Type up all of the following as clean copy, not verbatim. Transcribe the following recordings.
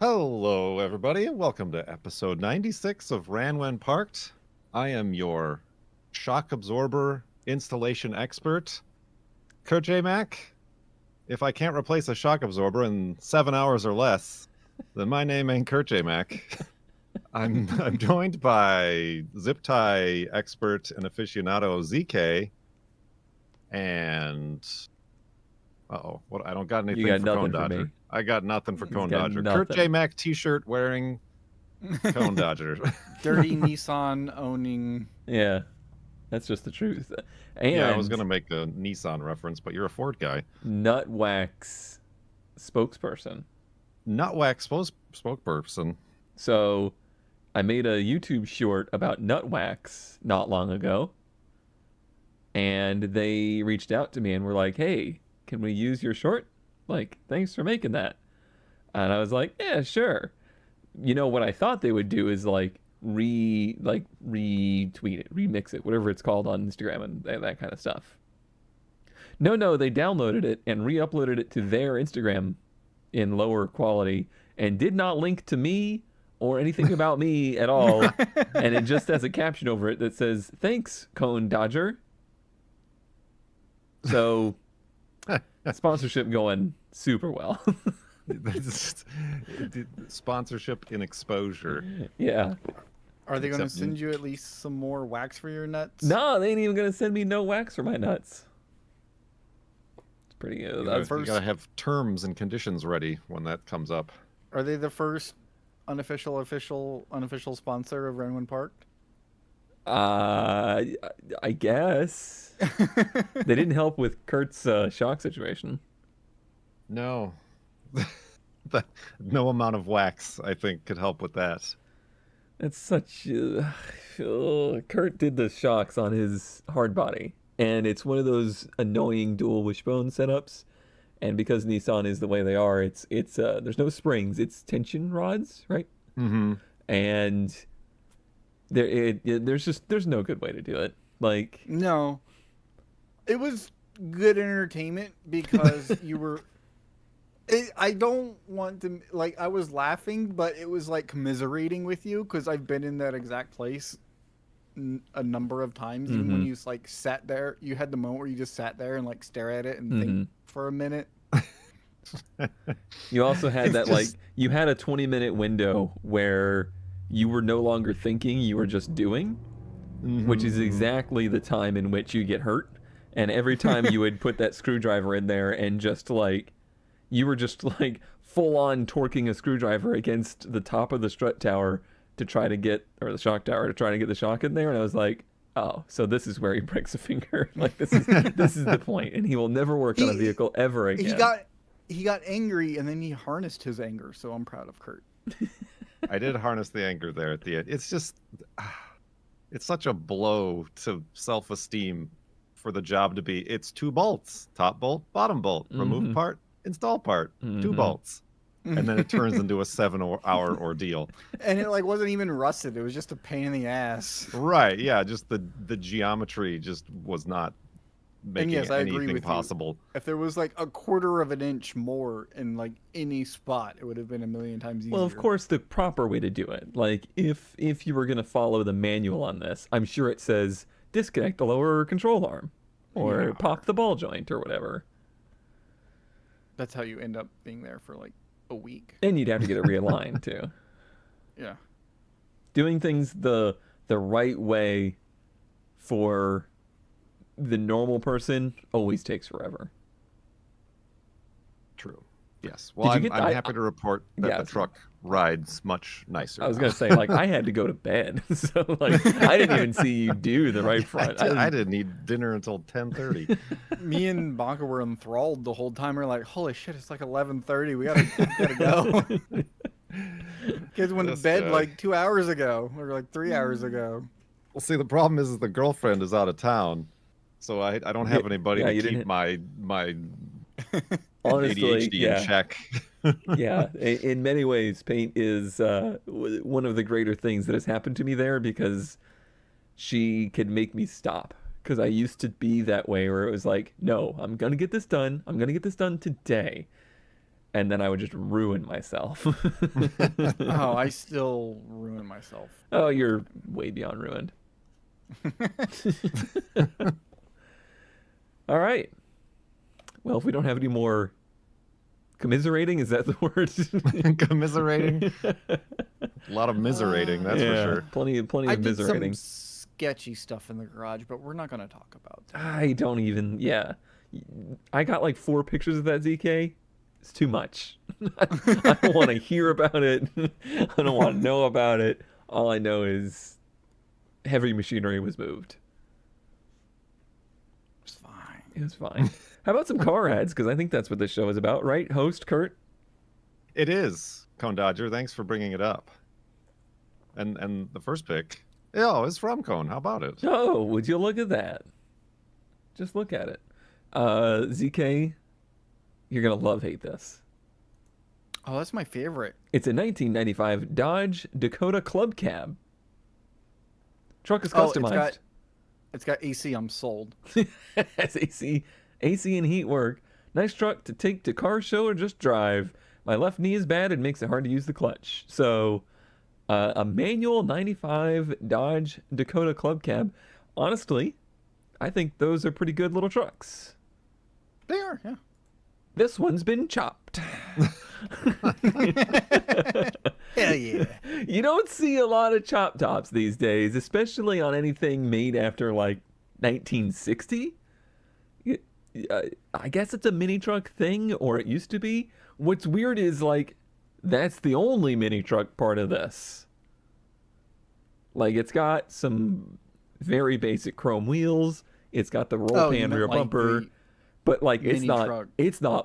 Hello, everybody, and welcome to episode 96 of Ran When Parked. I am your shock absorber installation expert, Kurt J. Mack. If I can't replace a shock absorber in 7 hours or less, then my name ain't Kurt J. Mack. I'm joined by zip tie expert and aficionado ZK, and what? I don't got anything got for nothing Cone for Dodger. me. I got nothing for He's Cone got Dodger. Kurt J. nothing. Mack t-shirt wearing Cone Dodger. Dirty Nissan owning. Yeah, that's just the truth. And Yeah, I was gonna make a Nissan reference, but you're a Ford guy. Nutwax spokesperson. Nutwax spokesperson. So I made a YouTube short about Nutwax not long ago, and they reached out to me and were like, "Hey, can we use your short? Like, thanks for making that." And I was like, "Yeah, sure." You know what I thought they would do is retweet it, remix it, whatever it's called on Instagram and that kind of stuff. No, they downloaded it and re-uploaded it to their Instagram in lower quality and did not link to me or anything about me at all. And it just has a caption over it that says, "Thanks, Cone Dodger." So sponsorship going super well. Sponsorship in exposure. Yeah. Are they going to Except- send you at least some more wax for your nuts? No, they ain't even gonna send me no wax for my nuts. It's pretty good. You gotta have terms and conditions ready when that comes up. Are they the first unofficial sponsor of Renwen Park? I guess they didn't help with Kurt's shock situation. No. No amount of wax, I think, could help with that. It's such. Kurt did the shocks on his hard body, and it's one of those annoying dual wishbone setups. And because Nissan is the way they are, it's there's no springs, it's tension rods, right? Mm-hmm. And there's no good way to do it. Like, No. It was good entertainment because you were. I don't want to, like, I was laughing, but it was like commiserating with you because I've been in that exact place a number of times. Even when you like sat there, you had the moment where you just sat there and like stare at it and think for a minute. you also had that you had a 20-minute window where you were no longer thinking, you were just doing, which is exactly the time in which you get hurt. And every time you would put that screwdriver in there and just like, you were just like full on torquing a screwdriver against the top of the strut tower to try to get, or the shock tower to try to get the shock in there. And I was like, oh, so this is where he breaks a finger. Like this is the point, and he will never work on a vehicle ever again. He got angry and then he harnessed his anger. So I'm proud of Kurt. I did harness the anger there at the end. It's just, it's such a blow to self-esteem for the job to be, it's 2 bolts, top bolt, bottom bolt, remove part, install part, 2 bolts. And then it turns into a 7-hour ordeal. And it like wasn't even rusted. It was just a pain in the ass. Right, yeah, just the geometry just was not making I agree anything with possible. You. If there was like a 1/4 of an inch more in like any spot, it would have been a million times easier. Well, of course, the proper way to do it. Like if you were going to follow the manual on this, I'm sure it says disconnect the lower control arm or pop the ball joint or whatever. That's how you end up being there for like a week. And you'd have to get it realigned too. Yeah. Doing things the right way for the normal person always takes forever. True. Yes. Well, I'm happy to report that Yeah, the truck rides much nicer. I was going to say, like, I had to go to bed. So, like, I didn't even see you do the right front. I didn't eat dinner until 10:30. Me and Bonka were enthralled the whole time. We are like, holy shit, it's like 11:30. We gotta go. Kids went to bed like 2 hours ago, or like 3 hours ago. Well, see, the problem is the girlfriend is out of town, so I don't have anybody to keep my honestly, ADHD in check. Yeah, in many ways, paint is one of the greater things that has happened to me there because she could make me stop. Because I used to be that way where it was like, no, I'm going to get this done. I'm going to get this done today. and then I would just ruin myself. Oh, I still ruin myself. Oh, you're way beyond ruined. All right. Well, if we don't have any more commiserating, is that the word? Commiserating. A lot of miserating, that's for sure. Plenty of I did miserating. some sketchy stuff in the garage, but we're not going to talk about that. I don't even. Yeah, I got like 4 pictures of that ZK. It's too much. I don't want to hear about it. I don't want to know about it. All I know is heavy machinery was moved. It's fine. It was fine. How about some car ads? Because I think that's what this show is about, right? Host Kurt. It is, Cone Dodger. Thanks for bringing it up. And the first pick, it's from Cone. How about it? Oh, would you look at that? Just look at it. ZK, you're going to hate this. Oh, that's my favorite. It's a 1995 Dodge Dakota Club Cab. Truck is customized. It's got AC. I'm sold. Has AC and heat work. Nice truck to take to car show or just drive. My left knee is bad and makes it hard to use the clutch. So, a manual 95 Dodge Dakota Club Cab. Honestly, I think those are pretty good little trucks. They are, yeah. This one's been chopped. Hell yeah. You don't see a lot of chop tops these days, especially on anything made after like 1960. I guess it's a mini truck thing, or it used to be. What's weird is like that's the only mini truck part of this. Like it's got some very basic chrome wheels. It's got the roll pan rear bumper, but like it's not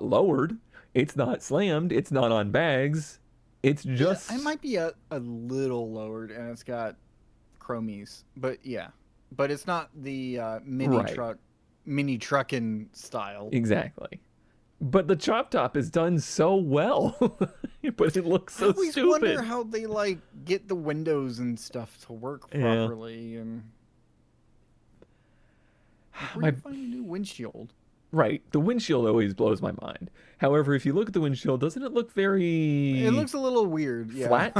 lowered. It's not slammed. It's not on bags. It's just. Yeah, it might be a little lowered, and it's got chromies, but yeah, but it's not the mini trucking style. Exactly. But the chop top is done so well, but it looks so stupid. I always wonder how they like get the windows and stuff to work properly, and where do you find a new windshield? Right, the windshield always blows my mind. However, if you look at the windshield, doesn't it look very? It looks a little weird. Yeah. Flat.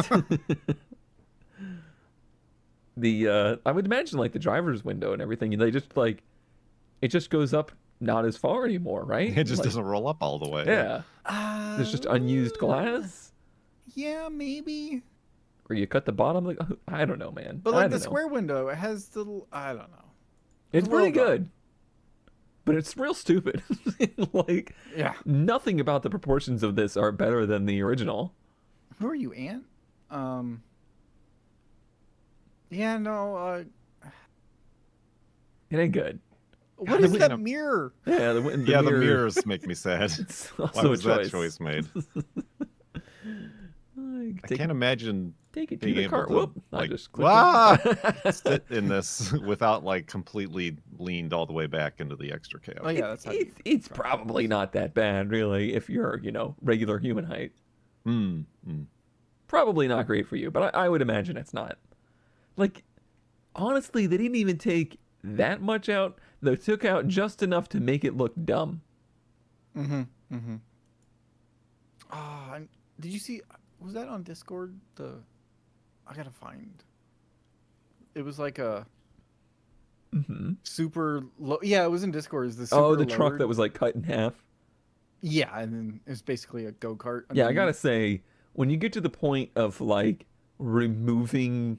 I would imagine like the driver's window and everything. They just like, it just goes up. Not as far anymore, right? It just doesn't roll up all the way. Yeah. There's just unused glass. Yeah, maybe. Or you cut the bottom. Like I don't know, man. But like the square window, it has the I don't know. It's pretty good, but it's real stupid. Like nothing about the proportions of this are better than the original. Who are you, Ant? Yeah, no. It ain't good. What is that mirror? Yeah, the mirrors make me sad. Why was that choice made? I can't imagine take it to the car. Whoop! I just sit in this without like completely leaned all the way back into the extra cab. Oh yeah, that's how it's probably not that bad, really, if you're regular human height. Probably not great for you, but I would imagine it's not. Like, honestly, they didn't even take that much out. They took out just enough to make it look dumb. Did you see? Was that on Discord? I gotta find. It was like a super low. Yeah, it was in Discord. Is the super truck that was like cut in half. Yeah, and then it's basically a go-kart. Yeah, I gotta say, when you get to the point of like removing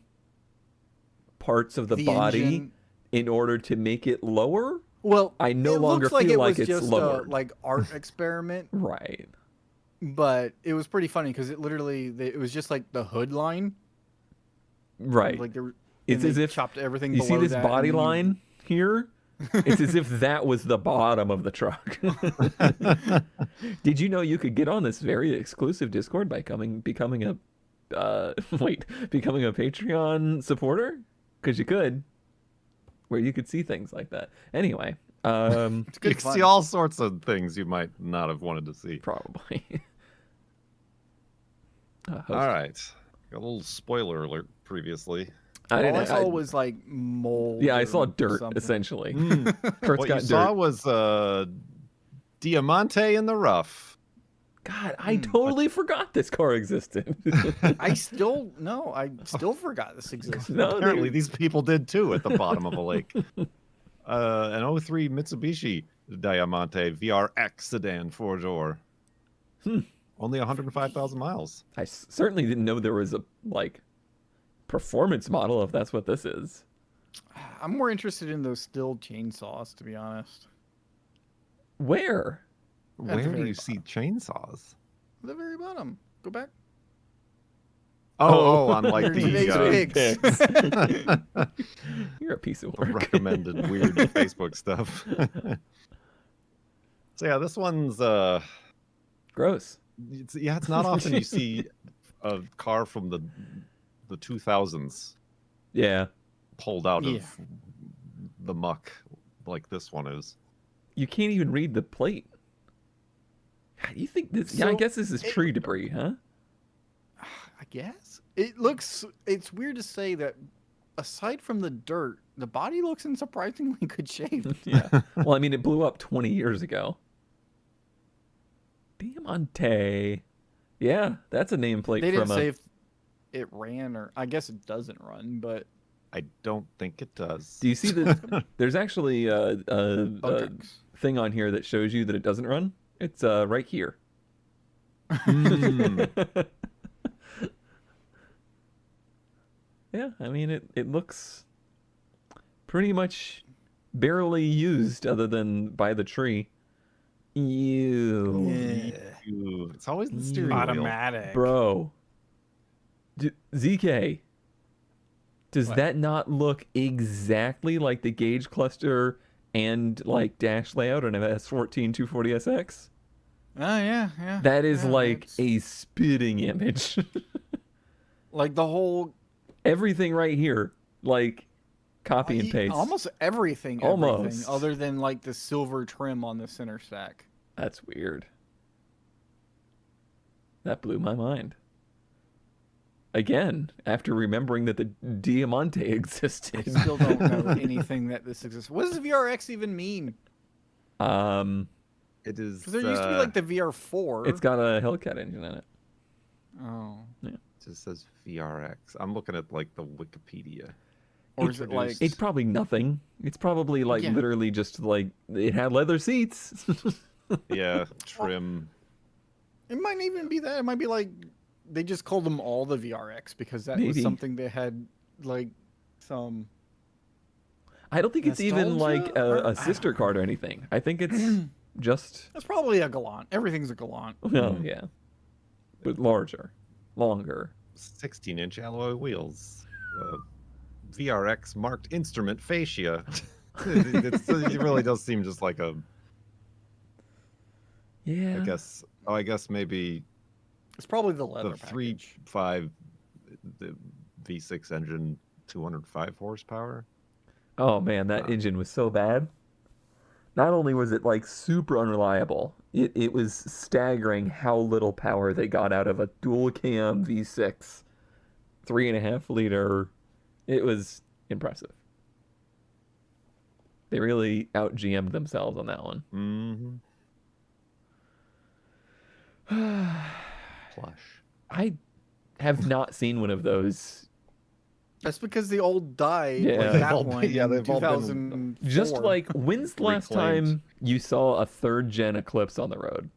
parts of the body. Engine, in order to make it lower, I no longer feel like it's lowered. Like art experiment, right? But it was pretty funny because it was just like the hood line, right? Like it's as if chopped everything. You see this body line here? It's as if that was the bottom of the truck. Did you know you could get on this very exclusive Discord by becoming a Patreon supporter? Because you could. Where you could see things like that. Anyway, you could see all sorts of things you might not have wanted to see. Probably. All right, got a little spoiler alert previously. All I saw was like mold. Yeah, I saw dirt essentially. What you saw was Diamante in the rough. God, I totally forgot this car existed. I still forgot this existed. No, Apparently, these people did too at the bottom of a lake. An '03 Mitsubishi Diamante VRX sedan 4-door. Only 105,000 miles. I certainly didn't know there was a performance model, if that's what this is. I'm more interested in those Stihl chainsaws, to be honest. Where? At the Where do very you see chainsaws? At the very bottom. Go back. On like Today's the pigs. You're a piece of work. recommended weird Facebook stuff. So yeah, this one's Gross. it's not often you see a car from the 2000s Yeah. pulled out Yeah. of the muck like this one is. You can't even read the plate. God, you think this? Yeah, I So, guess this is tree debris, huh? I guess. It's weird to say that aside from the dirt, the body looks in surprisingly good shape. Yeah. Well, I mean, it blew up 20 years ago. Diamante. Yeah, that's a nameplate They didn't from say a. if it ran or I guess it doesn't run, but I don't think it does. Do you see that? There's actually a okay. thing on here that shows you that it doesn't run. It's right here. Yeah, I mean it looks pretty much barely used, other than by the tree. Ew, Ew. It's always the steering wheel. Automatic. bro. ZK. Does What? that not look exactly like the gauge cluster and like dash layout on an S14 240SX? Oh yeah. That is Yeah, like it's- a spitting image. like the whole Everything right here, like copy and paste. Almost everything. Almost. Other than like the silver trim on the center stack. That's weird. That blew my mind. Again, after remembering that the Diamante existed. I still don't know anything that this exists. What does the VRX even mean? It is. 'Cause there used to be like the VR4. It's got a Hellcat engine in it. Oh. It just says VRX. I'm looking at like the Wikipedia. Or is it like It's probably nothing. It's probably like Yeah. literally just like it had leather seats. Yeah, trim. It might even be that. It might be like they just called them all the VRX because that was Maybe. something they had like some. I don't think it's even like Nostalgia? Or- a sister card or anything. I think it's just That's probably a Galant. Everything's a Galant. well, yeah, but larger, longer. 16-inch alloy wheels. VRX marked instrument fascia. It really does seem just like a. Yeah. I guess maybe It's probably the leather the package. 3.5 the V6 engine, 205 horsepower. Oh man, that engine was so bad. Not only was it like super unreliable, it was staggering how little power they got out of a dual cam V6, 3.5 liter. It was impressive. They really out GM'd themselves on that one. Mm-hmm. Plush. I have not seen one of those. That's because the old died. Yeah. Like They've that all- one. yeah, in they've all been 2004. Just like, when's the last Reclaimed. time you saw a third gen Eclipse on the road?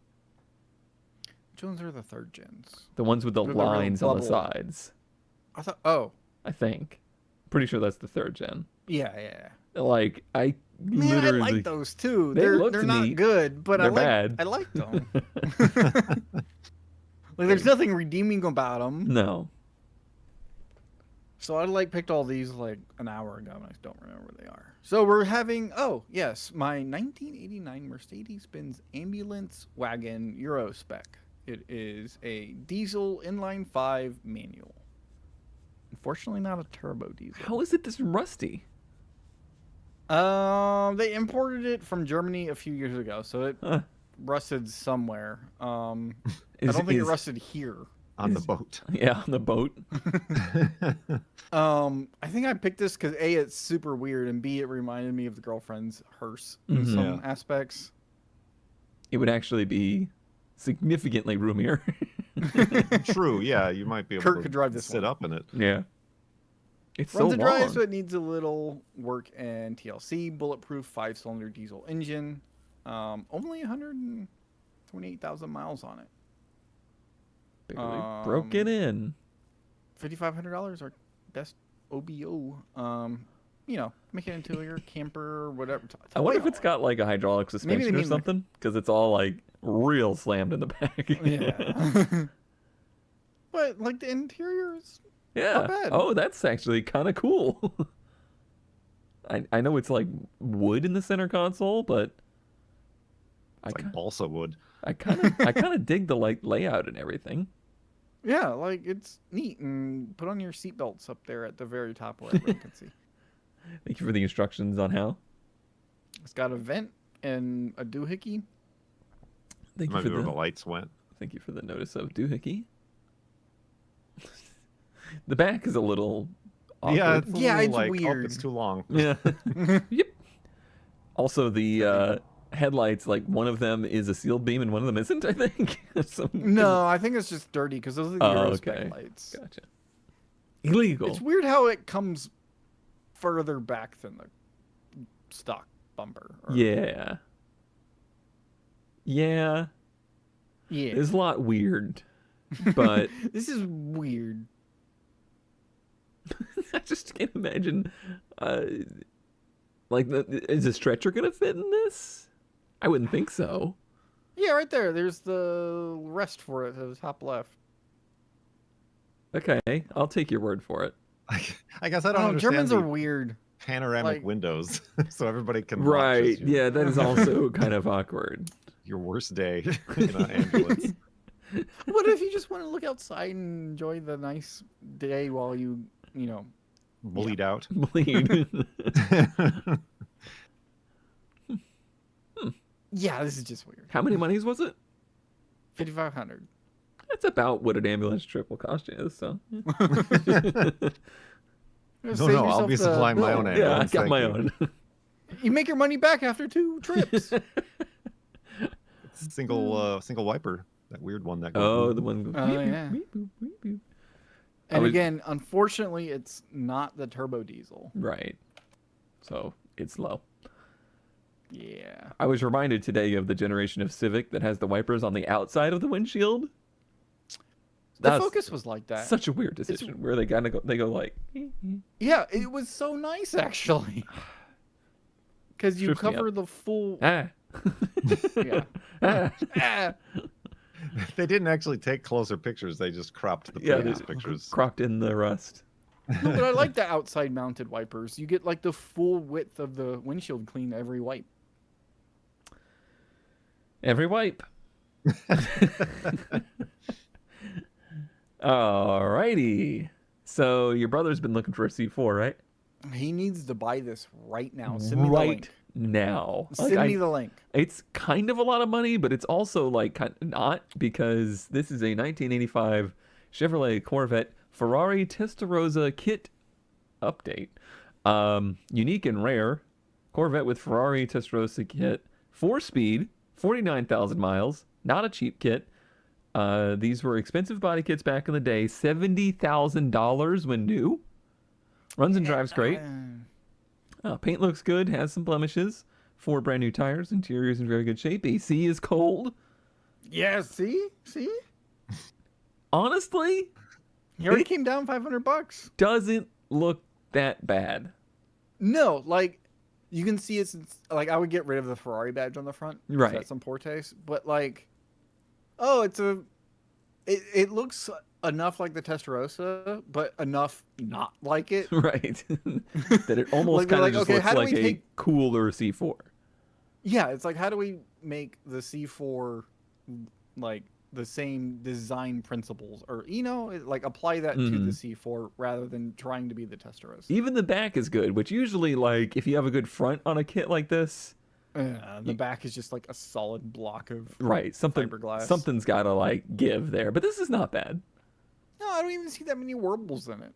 Which ones are the third gens? The ones with the With the real lines on the bubble. sides. I thought. Oh, I think. Pretty sure that's the third gen. yeah. Like, I Man, literally. I like those too. They They're looked not neat. good, but They're I like. bad. I like them. Like, there's nothing redeeming about them. No. So I like picked all these like an hour ago, and I don't remember where they are. So we're having my 1989 Mercedes-Benz ambulance wagon Euro spec. It is a diesel inline 5 manual. Unfortunately, not a turbo diesel. How is it this rusty? They imported it from Germany a few years ago, so it Huh. rusted somewhere. I Is- don't think it is- rusted here. On the boat. Yeah, on the boat. I think I picked this because A, it's super weird, and B, it reminded me of the girlfriend's hearse in Mhm. some Yeah. aspects. It would actually be significantly roomier. True, yeah, you might be able Kurt to could drive this sit one. up in it. Yeah. It's Runs so and long. drives, so it needs a little work and TLC. Bulletproof 5-cylinder diesel engine. Only 128,000 miles on it. Barely broke it in. $5,500, our best OBO. Make it into your camper or whatever. I wonder if it's got like a hydraulic suspension or mean, something, because it's all like real slammed in the back. Yeah. But like the interior is Yeah. not bad. Oh, that's actually kind of cool. I know it's like wood in the center console, but It's like balsa wood. I kind of dig the like layout and everything. Yeah, like it's neat. And put on your seatbelts up there at the very top where everyone can see. Thank you for the instructions on how. It's got a vent and a doohickey. Thank you Maybe for where the the lights went. Thank you for the notice of doohickey. The back is a little awkward. Yeah, it's, a Yeah, little it's like, weird. Oh, it's too long. Yeah. Yep. Also, the headlights, like one of them is a sealed beam and one of them isn't, I think. No, I think it's just dirty because those are the Euro spec lights. Gotcha. Illegal. It's weird how it comes further back than the stock bumper. Yeah. Yeah. Yeah. It's a lot weird, but This is weird. I just can't imagine. Is a stretcher gonna fit in this? I wouldn't think so. Yeah, right there. There's the rest for it at the top left. Okay, I'll take your word for it. I guess I don't understand Germans the are weird. panoramic like- windows, so everybody can watch Right? as you- Yeah, that is also kind of awkward. your worst day in an ambulance. What if you just want to look outside and enjoy the nice day while you Bleed out. Bleed. Yeah, this is just weird. How many monies was it? 5,500. That's about what an ambulance trip will cost you. So No, I'll be supplying my own yeah, I ambulance. got thank my you. own. You make your money back after 2 trips. Single wiper. That weird one that goes. Oh, the one. Oh, yeah. Beep, boop, beep, boop. And again, unfortunately, it's not the turbo diesel. Right. So it's low. Yeah. I was reminded today of the generation of Civic that has the wipers on the outside of the windshield. The That's Focus was like that. such a weird decision where they kind of go like. Yeah, it was so nice actually. Because you Trips me cover up. the full. Ah. Yeah. Ah. They didn't actually take closer pictures. They just cropped the Yeah, previous they pictures. cropped in the rust. No, but I like the outside mounted wipers. You get like the full width of the windshield clean every wipe. Every wipe. Alrighty. So your brother's been looking for a C4, right? He needs to buy this right now. Send me the Right link. now. Send me the link. It's kind of a lot of money, but it's also like kind of not, because this is a 1985 Chevrolet Corvette Ferrari Testarossa kit update. Unique and rare. Corvette with Ferrari Testarossa kit. 4-speed, 49,000 miles. Not a cheap kit. These were expensive body kits back in the day. $70,000 when new. Runs and drives great. Paint looks good. Has some blemishes. 4 brand new tires. Interior's in very good shape. AC is cold. Yeah, see? Honestly, He already came down $500. doesn't look that bad. No, like you can see it's like I would get rid of the Ferrari badge on the front. 'cause Right. That's some poor taste. But like, it looks enough like the Testarossa, but enough not like it. Right. That it almost Like, they're kind of like, just okay, looks how do like we a take- cooler C4. Yeah, it's like how do we make the C4 like the same design principles, or like apply that to the C4 rather than trying to be the Testarossa. Even the back is good, which usually, like, if you have a good front on a kit like this, The back is just like a solid block of right, fiberglass. something's got to like give there. But this is not bad. No, I don't even see that many warbles in it.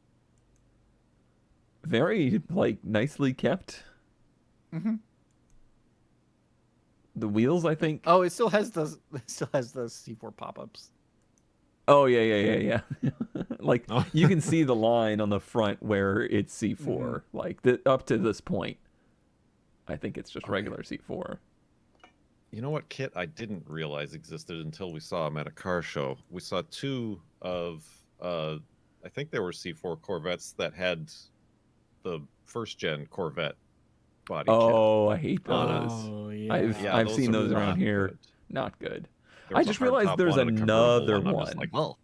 Very like nicely kept. Mm-hmm. The wheels, I think. Oh, it still has the C4 pop-ups. Oh yeah. Like Oh. you can see the line on the front where it's C4. Like up to this point, I think it's just regular C4. You know what kit I didn't realize existed until we saw them at a car show? We saw two of, I think they were C4 Corvettes that had the first gen Corvette body kit. Oh, I hate on those. it. Oh yeah. I've those seen are those around not here. good. Not good. There I was a just realized hardtop there's one and a convertible another I'm one. just like, well,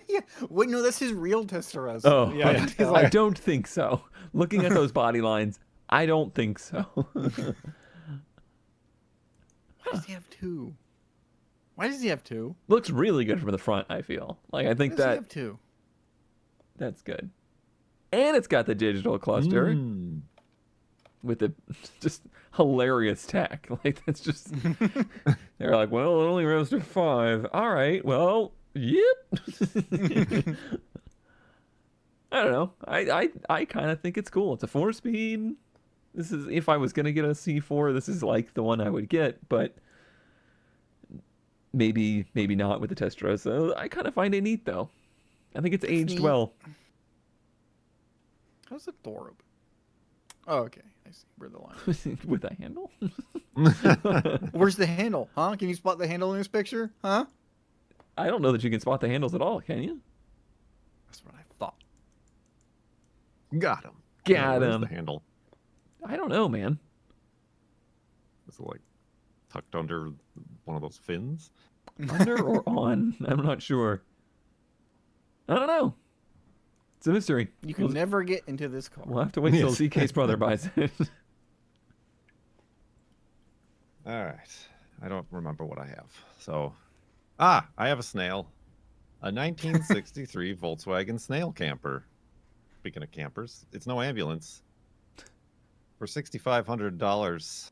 Yeah. Wait, no, that's his real Testarossa. Oh, Yeah, He's I like, don't think so. Looking at those body lines, I don't think so. why does he have two? Why does he have two? Looks really good from the front, I feel. Like I think Why does he that have two? that's good. And it's got the digital cluster mm. with the just hilarious tech. Like that's just they're like, well, it only goes to 5. All right, well, yep. I don't know. I kind of think it's cool. It's a 4-speed. This is if I was gonna get a C4, this is like the one I would get, but maybe not with the Testarossa. I kind of find it neat though. I think it's aged neat. well. How's the door open? Oh, okay. I see where the line is. With a handle. Where's the handle? Huh? Can you spot the handle in this picture? Huh? I don't know that you can spot the handles at all, can you? That's what I thought. Got him. Got Where's him. the handle? I don't know, man. Is it like tucked under one of those fins? Under or on? I'm not sure. I don't know. It's a mystery. You can never get into this car. We'll have to wait till Yes. ZK's brother buys it. All right. I don't remember what I have. So, I have a Snail. A 1963 Volkswagen Snail Camper. Speaking of campers, it's no ambulance. For $6,500.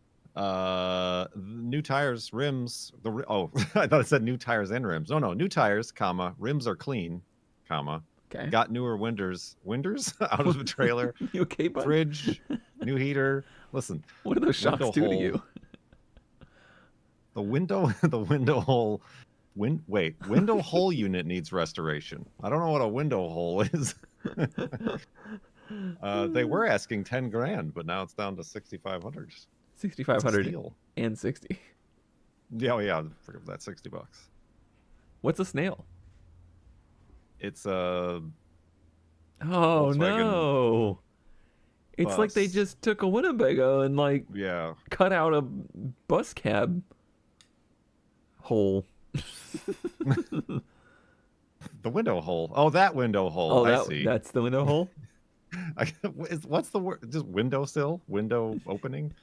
New tires, rims. I thought it said new tires and rims. No, new tires, comma, rims are clean, comma. Okay. Got newer windows out of the trailer. You okay, bud? Fridge, new heater. Listen, What do those shocks window do to hole. you? the window hole. Window hole unit needs restoration. I don't know what a window hole is. They were asking 10 grand, but now it's down to 6,500. 6,500 Steal. and 60. Yeah, forget that, $60. What's a snail? It's a Oh Volkswagen no! It's like they bus. just took a Winnebago and like yeah. cut out a bus cab hole. The window hole. Oh, that window hole. Oh, I see. that's the window hole. What's the word? Just windowsill? Window opening?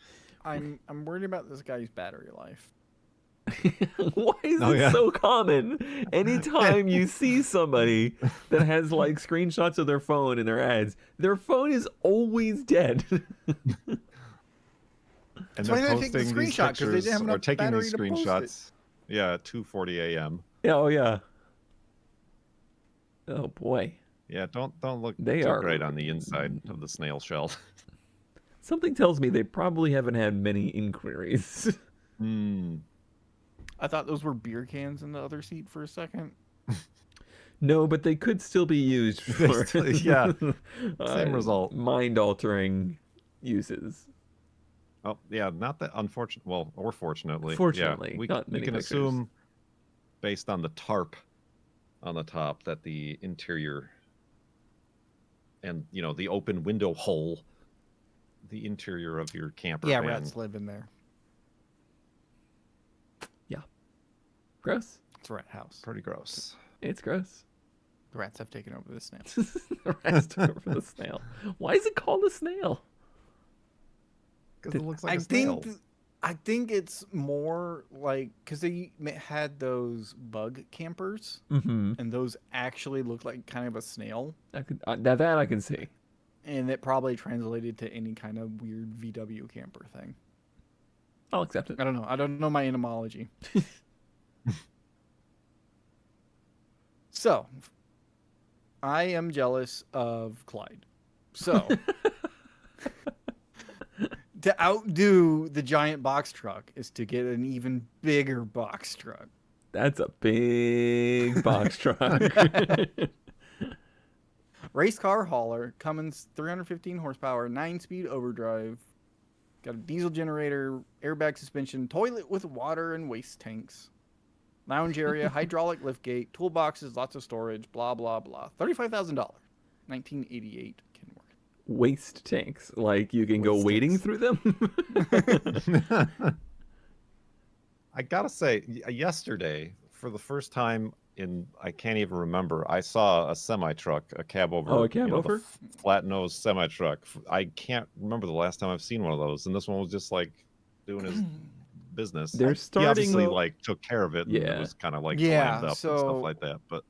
I'm worried about this guy's battery life. Why is Oh, it yeah. so common? Anytime you see somebody that has like screenshots of their phone in their ads, their phone is always dead. And why they're did I take the posting these screenshot? 'Cause they didn't pictures have or enough taking battery these to post it. screenshots. Yeah, at 2:40 a.m. Yeah, oh yeah. Oh boy. Yeah, don't look They too are- great on the inside of the snail shell. Something tells me they probably haven't had many inquiries. Hmm. I thought those were beer cans in the other seat for a second. No, but they could still be used for Yeah, same result. mind-altering uses. Oh, yeah, not that unfortunate. Well, or fortunately. Fortunately, yeah, we not many can pictures. assume, based on the tarp on the top, that the interior and the open window hole, the interior of your camper Yeah, van. rats live in there. Gross. It's a rat house. Pretty gross. It's gross. The rats have taken over the snail. The rest took over the snail. Why is it called a snail? Because it looks like I a snail. think it's more like because they had those bug campers, Mm-hmm. and those actually look like kind of a snail, That I can see. and it probably translated to any kind of weird VW camper thing. I'll accept it. I don't know. I don't know my etymology. So, I am jealous of Clyde. So, To outdo the giant box truck is to get an even bigger box truck. That's a big box truck. Race car hauler, Cummins 315 horsepower, 9-speed overdrive. Got a diesel generator, airbag suspension, toilet with water and waste tanks. Lounge area, hydraulic liftgate, toolboxes, lots of storage, blah, blah, blah. $35,000. 1988 Kenworth. Waste tanks. Like you can go Waste wading tanks. through them? I gotta say, yesterday, for the first time I can't even remember, I saw a semi-truck, a cab over. Oh, a cab over? Flat-nosed semi-truck. I can't remember the last time I've seen one of those, and this one was just like doing his business. They're He starting obviously to- like took care of it. And Yeah. it was kind of like Yeah, lined up and so- stuff like that. But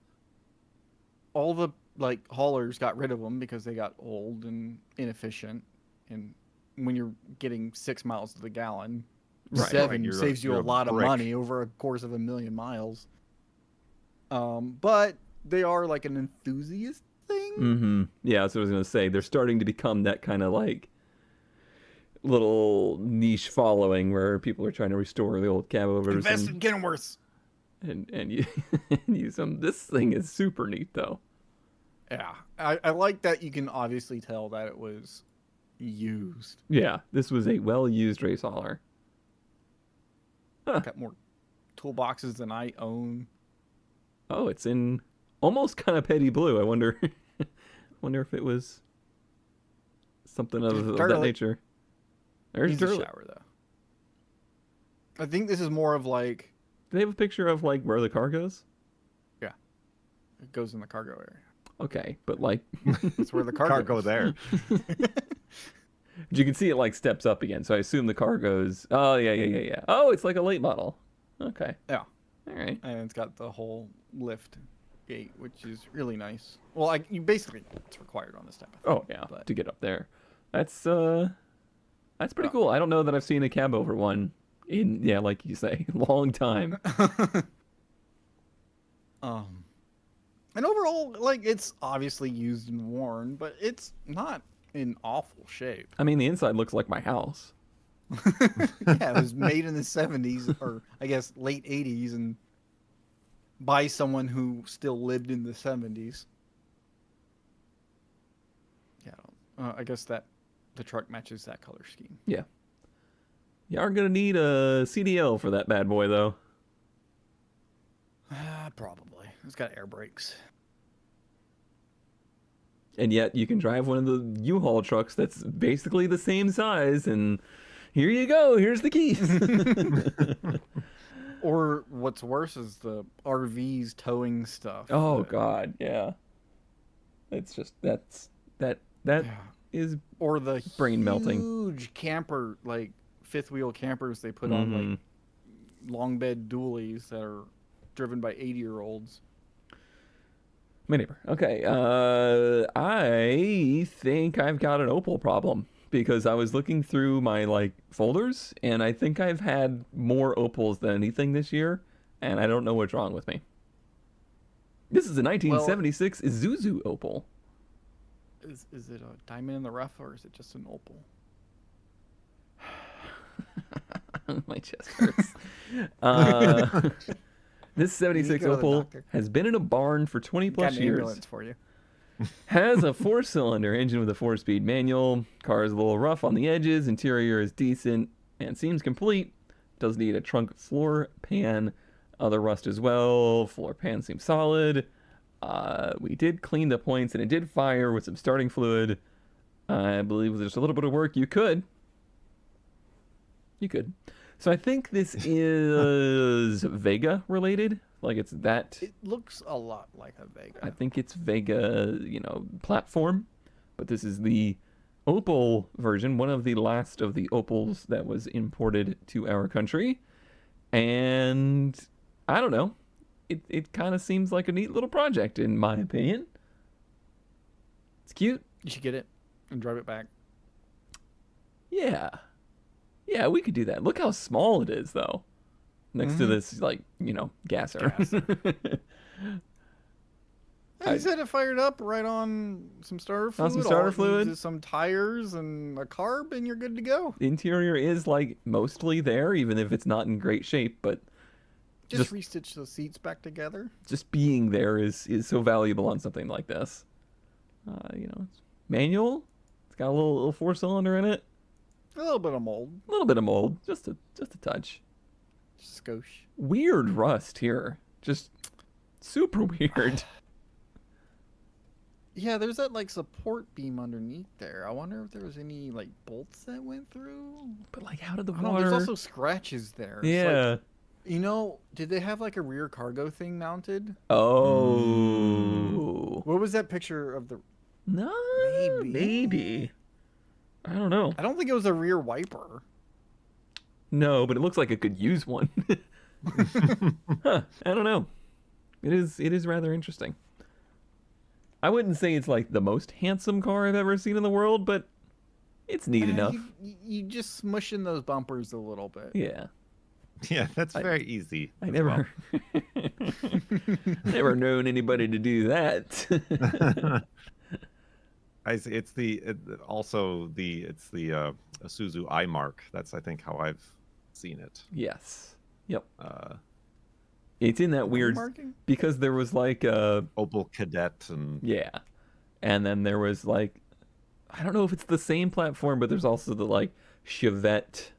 All the like haulers got rid of them because they got old and inefficient. And when you're getting 6 miles to the gallon, Right. 7 You're saves you you're a lot of brick. money over a course of 1,000,000 miles. But they are like an enthusiast thing. Mm-hmm. Yeah, that's what I was gonna say. They're starting to become that kind of like little niche following where people are trying to restore the old cab overs Invest in Kenworths. and you and use them. This thing is super neat though. Yeah, I like that you can obviously tell that it was used. Yeah, this was a well-used race hauler. Got more toolboxes than I own. Oh, it's in almost kind of petty blue. I wonder if it was something of that Turtle. nature. There's Needs a Turtle. shower though. I think this is more of like Do they have a picture of like where the car goes? it goes in the cargo area. Okay, but like It's where the cargo cargo goes. there. you can see it like steps up again. So I assume the car goes. Oh yeah. Oh, it's like a late model. Okay. Yeah, All right. and it's got the whole lift gate, which is really nice. Well, like you basically it's required on this type of thing. Oh yeah, but to get up there. That's pretty cool. I don't know that I've seen a cab over one in like you say, long time. And overall, like it's obviously used and worn, but it's not in awful shape. I mean, the inside looks like my house. Yeah, it was made in the 70s or I guess late 80s and by someone who still lived in the 70s. Yeah, I guess that the truck matches that color scheme. Yeah. You are gonna need a CDL for that bad boy though. Probably. It's got air brakes. And yet you can drive one of the U-Haul trucks that's basically the same size and here you go, here's the keys. Or what's worse is the RVs towing stuff. Oh that- god, yeah. It's just that Yeah. is Or the brain melting. huge camper, like fifth wheel campers they put on like long bed dualies that are driven by 80-year-olds. my neighbor. Okay, I think I've got an Opal problem because I was looking through my like folders and I think I've had more Opals than anything this year, and I don't know what's wrong with me. This is a 1976 Isuzu Opal. Is it a diamond in the rough or is it just an opal? My chest hurts. This 76 go to the Opal doctor. has been in a barn for 20 Got plus an years. ambulance for you. Has a 4-cylinder engine with a 4-speed manual. Car is a little rough on the edges. Interior is decent and seems complete. Does need a trunk floor pan. Other rust as well. Floor pan seems solid. We did clean the points and it did fire with some starting fluid. I believe with just a little bit of work you could. So I think this is Vega related. Like it's that. It looks a lot like a Vega. I think it's Vega, platform. But this is the Opal version, one of the last of the Opals that was imported to our country. And I don't know. It kind of seems like a neat little project, in my opinion. It's cute. You should get it and drive it back. Yeah. Yeah, we could do that. Look how small it is, though. Next to this, gas arrow. He said it fired up right on some starter fluid. some starter all it fluid? needs is some tires and a carb, and you're good to go. The interior is like mostly there, even if it's not in great shape. But Just restitch the seats back together. just being there is so valuable on something like this. It's manual. It's got a little 4-cylinder in it. A little bit of mold. A little bit of mold, just a touch. Skosh. Weird rust here, just super weird. Yeah, there's that like support beam underneath there. I wonder if there was any like bolts that went through. But like, how did the I don't know, water? there's also scratches there. It's Yeah. like, did they have like a rear cargo thing mounted? Oh. What was that picture of the? No. Maybe. I don't know. I don't think it was a rear wiper. No, but it looks like it could use one. Huh, I don't know. It is rather interesting. I wouldn't say it's like the most handsome car I've ever seen in the world, but it's neat enough. You just smush in those bumpers a little bit. Yeah. Yeah, that's very easy. I as never never known anybody to do that. well. I see. It's the Isuzu iMark. That's I think how I've seen it. Yes. Yep. It's in that weird Marking? because there was like a Opel Cadet and yeah, and then there was like I don't know if it's the same platform, but there's also the like Chevette,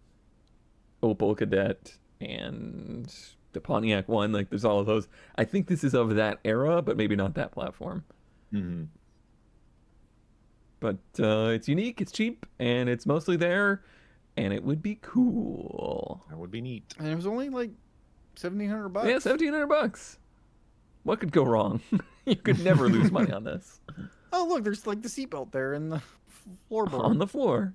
Opel Cadet, and the Pontiac one. Like there's all of those. I think this is of that era, but maybe not that platform. Mhm. But it's unique, it's cheap, and it's mostly there, and it would be cool. That would be neat. And it was only like $1,700. Yeah, $1,700. What could go wrong? You could never lose money on this. Oh, look, there's like the seatbelt there in the floorboard. On the floor.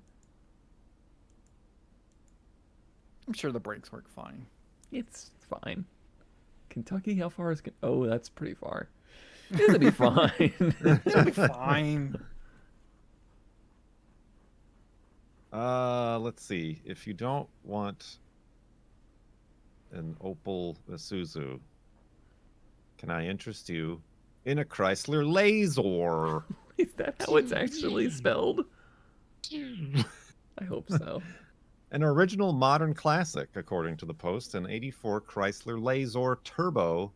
I'm sure the brakes work fine. It's fine. Kentucky, how far is oh, that's pretty far. It'll be fine. It'll be fine. Let's see. If you don't want an Opel Isuzu, can I interest you in a Chrysler Laser? Is that how it's actually spelled? I hope so. An original modern classic, according to the Post, an 84 Chrysler Laser Turbo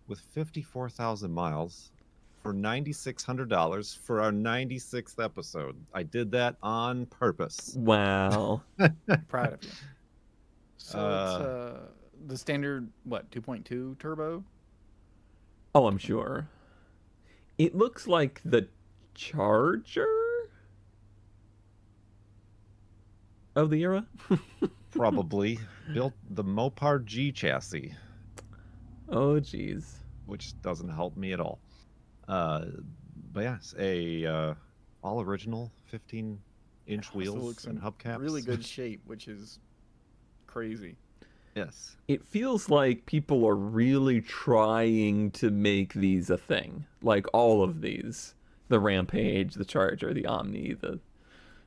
with 54,000 miles for $9,600 for our 96th episode. I did that on purpose. Wow. Proud of you. So it's the standard, 2.2 turbo? Oh, I'm sure. It looks like the Charger of the era. Probably built the Mopar G chassis, Oh, jeez. which doesn't help me at all. But yes, a all original 15-inch Also wheels looks and in hubcaps. really good shape, which is crazy. Yes. It feels like people are really trying to make these a thing. Like all of these. The Rampage, the Charger, the Omni, the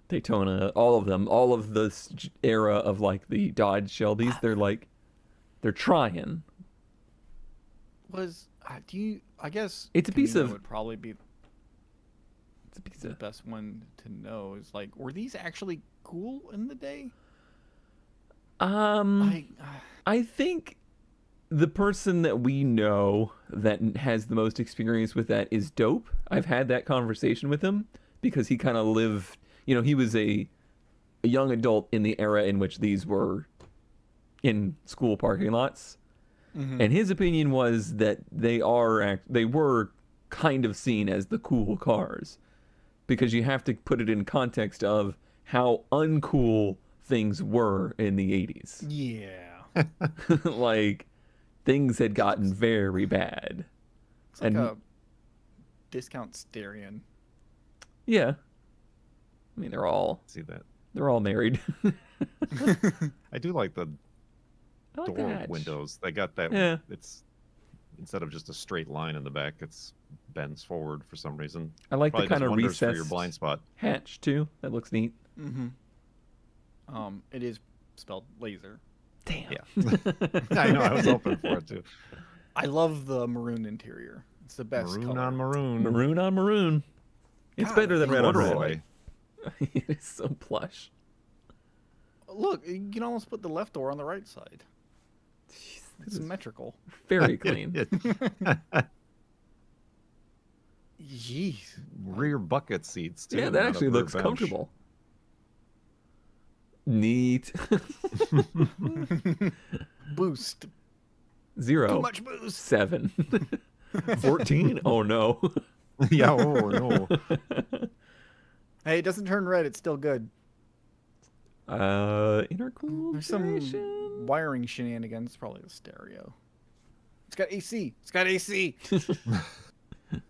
Daytona, all of them. All of this era of like the Dodge Shelbys, they're trying. I guess It's a piece Camino of- would probably be It's a piece the of best one to know. Is like, were these actually cool in the day? I think the person that we know that has the most experience with that is Dope. I've had that conversation with him because he kind of lived, he was a young adult in the era in which these were in school parking lots. Mm-hmm. And his opinion was that they were kind of seen as the cool cars because you have to put it in context of how uncool things were in the 80s. Yeah. Like things had gotten very bad. It's like And- a discount Styrian. Yeah. I mean, they're all See that. married. I do like the I like the door hatch. windows. They got that. Yeah. It's instead of just a straight line in the back, it's bends forward for some reason. I like Probably the kind does of wonders for your recessed blind spot. hatch too. That looks neat. Mm-hmm. It is spelled laser. Damn. Yeah. I know. I was hoping for it too. I love the maroon interior. It's the best Maroon color. on maroon. Maroon on maroon. It's God, better than it's red on corduroy. red. It is so plush. Look, you can almost put the left door on the right side. Jeez, It's this is symmetrical. very clean. Jeez. Rear bucket seats too. Yeah, that not a actually rear looks bench. comfortable. Neat. Boost. 0. Too much boost. 7. 14. Oh no. Yeah. Oh no. Hey, it doesn't turn red. It's still good. Intercooled There's some generation? wiring shenanigans. Probably the stereo. It's got AC. It's got AC.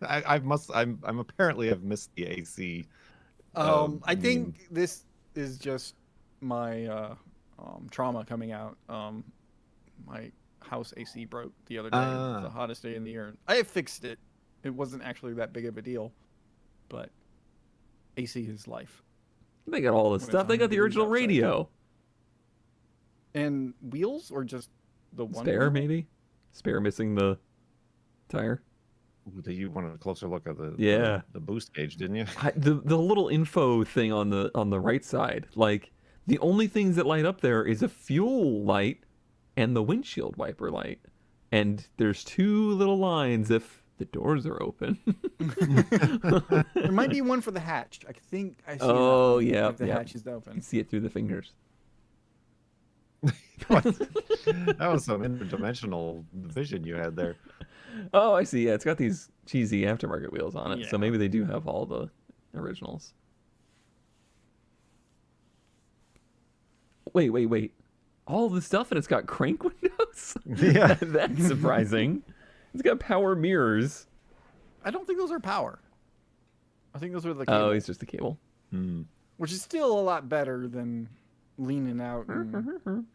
I'm apparently have missed the AC. I think this is just my trauma coming out. My house AC broke the other day. It was the hottest day in the year. I fixed it. It wasn't actually that big of a deal, but AC is life. They got all the When it's stuff. They got the 100 original degrees outside. radio. And wheels or just the one Spare, wheel? maybe? Spare missing the tire. You wanted a closer look at Yeah. the boost gauge, didn't you? The little info thing on the right side, like the only things that light up there is a fuel light and the windshield wiper light, and there's 2 little lines if the doors are open. There might be one for the hatch. I think I see. Oh, that yeah, if the yeah. hatch is You open. can see it through the fingers. That was some interdimensional vision you had there. Oh, I see. Yeah, it's got these cheesy aftermarket wheels on it, so Yeah. maybe they do have all the originals. Wait. All the stuff and it's got crank windows? Yeah. That's surprising. It's got power mirrors. I don't think those are power. I think those are the Oh, cable, it's just a cable. Hmm. which is still a lot better than leaning out. And...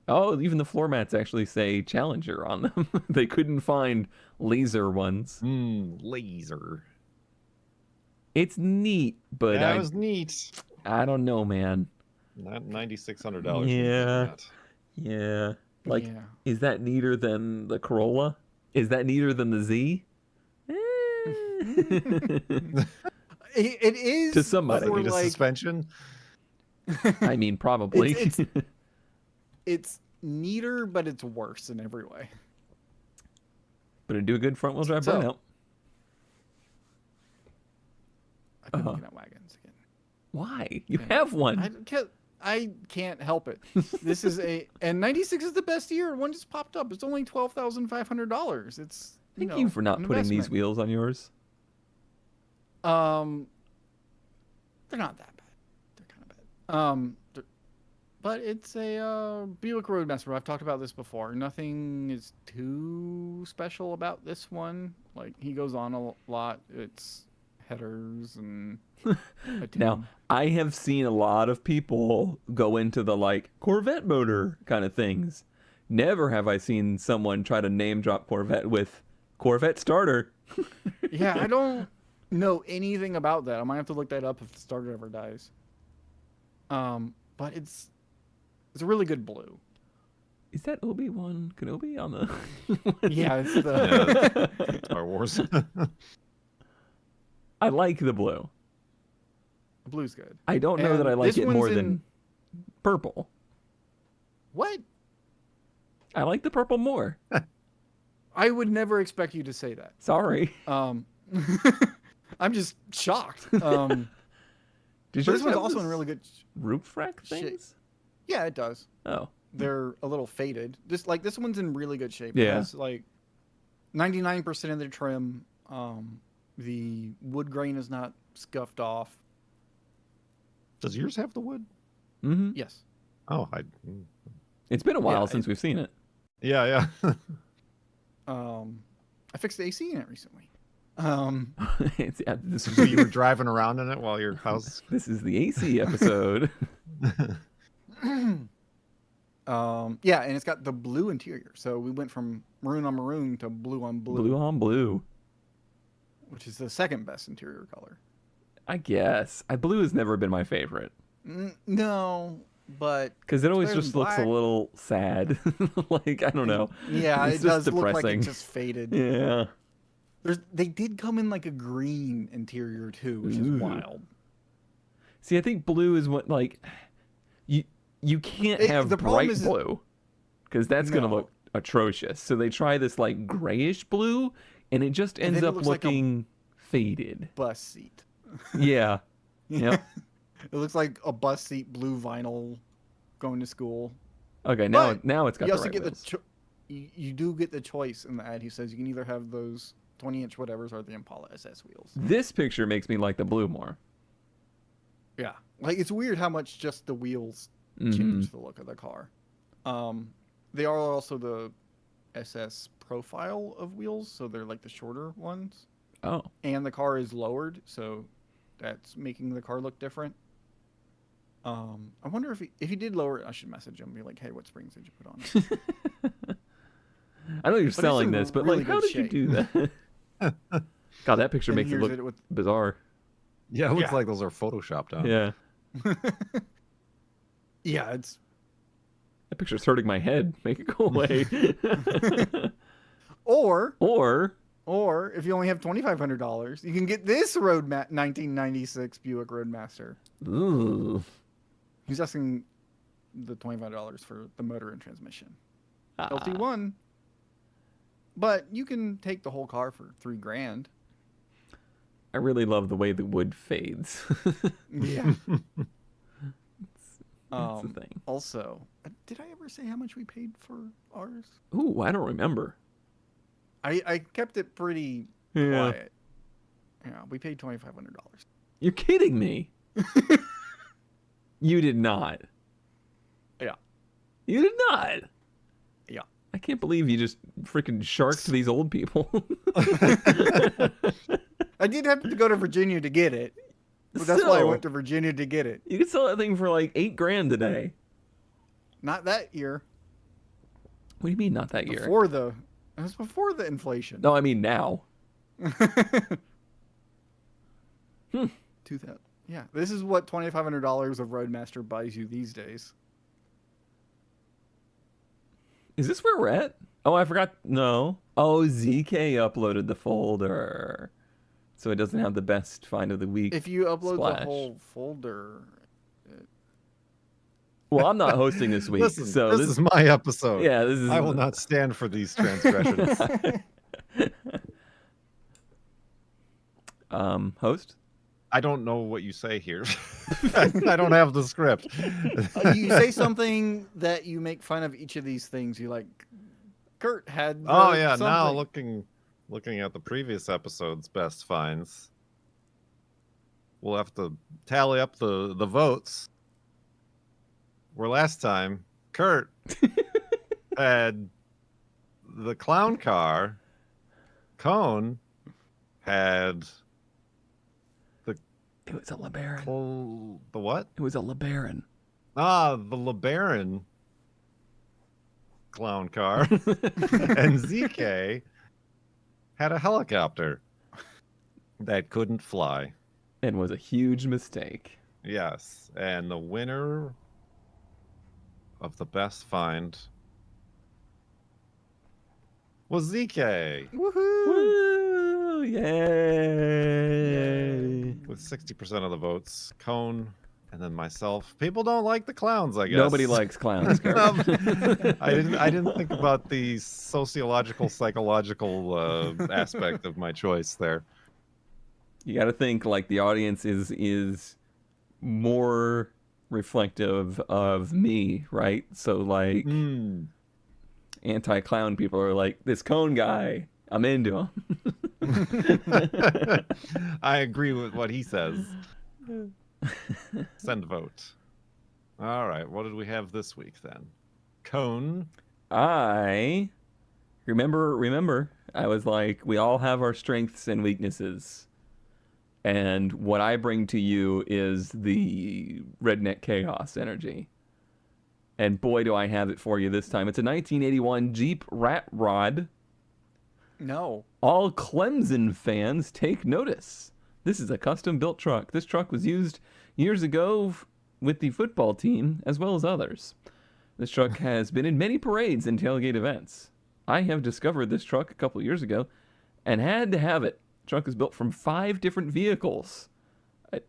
Oh, even the floor mats actually say Challenger on them. They couldn't find laser ones. Laser. It's neat, but That was neat. I don't know, man. Not $9,600. Yeah. Yeah. Like, yeah. is that neater than the Corolla? Is that neater than the Z? It is To somebody. for, Need a like, suspension. I mean, probably. it's neater, but it's worse in every way. But it'd do a good front wheel drive So- burnout. I've been looking at wagons again. Why? You Yeah. have one. I can't help it. This is and 96 is the best year. One just popped up. It's only $12,500. It's Thank you for not an putting these investment. wheels on yours. They're not that bad. They're kind of bad. But it's a Buick Roadmaster. I've talked about this before. Nothing is too special about this one. Like, he goes on a lot. It's headers and Now, I have seen a lot of people go into the like Corvette motor kind of things. Never have I seen someone try to name drop Corvette with Corvette starter. yeah, I don't know anything about that. I might have to look that up if the starter ever dies. But it's a really good blue. Is that Obi-Wan Kenobi on the? Yeah, it's the Star Wars. I like the blue. blue's good. I don't know And that I like this it more one's than in- purple. What? I like the purple more. I would never expect you to say that. Sorry. I'm just shocked. Did But this yours one's have also in this really good. roof rack shape. things? Yeah, it does. Oh, They're a little faded. This one's in really good shape. Yeah. It has like 99% of the trim. The wood grain is not scuffed off. Does yours have the wood? mm-hmm. Yes. Oh, It's been a while Yeah, since we've seen it. yeah. I fixed the AC in it recently. This So you were driving around in it while your house. this is the AC episode. Yeah, and it's got the blue interior. So we went from maroon on maroon to blue on blue, Blue on blue. which is the second best interior color. I guess. Blue has never been my favorite. No, but Because it always better just than looks a black. little sad. Like, I don't know. Yeah, It's it just does look like depressing. it just faded. Yeah. They did come in like a green interior too, which is Ooh. wild. See, I think blue is what, like, you can't have The problem bright is blue because that's gonna No. look atrocious. So they try this like grayish blue, and it just And ends then it up looks like a- looking faded. Bus seat. Yeah. Yep. It looks like a bus seat, blue vinyl, going to school. Okay. But Now it's got You the also right get wheels. you do get the choice in the ad. He says you can either have those 20-inch whatevers or the Impala SS wheels. This picture makes me like the blue more. Yeah, like it's weird how much just the wheels change the look of the car. They are also the SS profile of wheels, so they're like the shorter ones, Oh. and the car is lowered, so that's making the car look different. I wonder if he did lower it, I should message him and be like, hey, what springs did you put on it? I know you're it's selling in this, but really like, how good did you shape. do that? God, that picture And makes it here's look it with- bizarre. Yeah, it looks Yeah. like those are photoshopped on. Yeah. Yeah, it's That picture's hurting my head. Make it go away. or Or if you only have $2,500, you can get this 1996 Buick Roadmaster. ooh, He's asking the $25 for the motor and transmission. ah, LT1. But you can take the whole car for $3,000. I really love the way the wood fades. Yeah. That's the thing. Also, did I ever say how much we paid for ours? Ooh, I don't remember. I kept it pretty Yeah. quiet. Yeah, we paid $2,500. You're kidding me. You did not. Yeah. You did not. Yeah. I can't believe you just freaking sharked these old people. I did have to go to Virginia to get it. But that's why I Still. went to Virginia to get it. You could sell that thing for like $8,000 today. Not that year. What do you mean not that year? It was before the inflation. No, I mean now. 2000. Yeah, this is what $2,500 of Roadmaster buys you these days. Is this where we're at? Oh, I forgot. No. Oh, ZK uploaded the folder. So it doesn't have the best find of the week. If you upload Splash. the whole folder, Well, I'm not hosting this week. Listen, so this is my episode. Yeah, this is. I will not stand for these transgressions. Host? I don't know what you say here. I don't have the script. you say something that you make fun of each of these things. You like, Kurt had. Oh yeah, now something. looking at the previous episode's best finds. We'll have to tally up the votes. Where last time Kurt had the clown car, Cone had It was a LeBaron. the what? It was a LeBaron. Ah, the LeBaron clown car. And ZK had a helicopter that couldn't fly. And was a huge mistake. Yes, and the winner of the best find was ZK Woohoo! Woo! Yay! with 60% of the votes. Cone, and then myself. People don't like the clowns, I guess. Nobody likes clowns. Kurt. I didn't think about the sociological, psychological aspect of my choice there. You got to think like the audience is more reflective of me, right? So like anti-clown people are like, this Cone guy, I'm into him. I agree with what he says. Send vote. All right, what did we have this week then? Cone. I remember I was like, we all have our strengths and weaknesses. And what I bring to you is the redneck chaos energy. And boy, do I have it for you this time. It's a 1981 Jeep Rat Rod. No. All Clemson fans take notice. This is a custom-built truck. This truck was used years ago with the football team as well as others. This truck has been in many parades and tailgate events. I have discovered this truck a couple years ago and had to have it. The truck is built from 5 different vehicles.